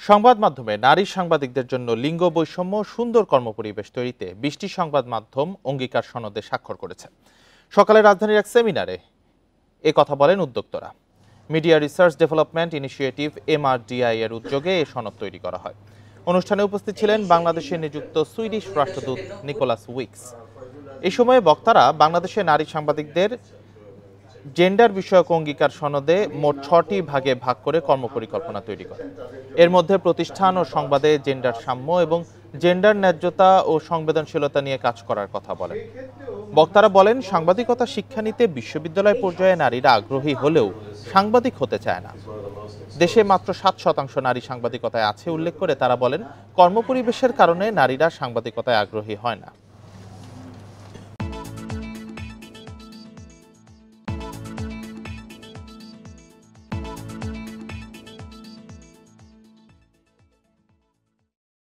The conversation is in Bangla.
সংবাদ মাধ্যমে নারী সাংবাদিকদের জন্য লিঙ্গ বৈষম্য সুন্দর কর্মপরিবেশ তৈরিতে ২০টি সংবাদ মাধ্যম অঙ্গীকার সনদে স্বাক্ষর করেছে। সকালে রাজধানীর এক সেমিনারে এ কথা বলেন উদ্যোক্তারা। Media research development initiative MRDI এর উদ্যোগে এ সনদ তৈরি করা হয়। অনুষ্ঠানে উপস্থিত ছিলেন বাংলাদেশে নিযুক্ত সুইডিশ রাষ্ট্রদূত নিকোলাস উইকস। এই সময়ে বক্তারা বাংলাদেশে নারী সাংবাদিকদের জেন্ডার বিষয়ক অঙ্গীকার সনদে মোট ৬টি ভাগে ভাগ করে কর্মপরিকল্পনা তৈরি করে। এর মধ্যে প্রতিষ্ঠান ও সংবাদে জেন্ডার সাম্য এবং জেন্ডার ন্যায্যতা ও সংবেদনশীলতা নিয়ে কাজ করার কথা বলেন। বক্তারা বলেন, সাংবাদিকতা শিক্ষা নিতে বিশ্ববিদ্যালয় পর্যায়ে নারীরা আগ্রহী হলেও সাংবাদিক হতে চায় না। দেশে মাত্র ৭% নারী সাংবাদিকতায় আছে উল্লেখ করে তারা বলেন, কর্মপরিবেশের কারণে নারীরা সাংবাদিকতায় আগ্রহী হয় না।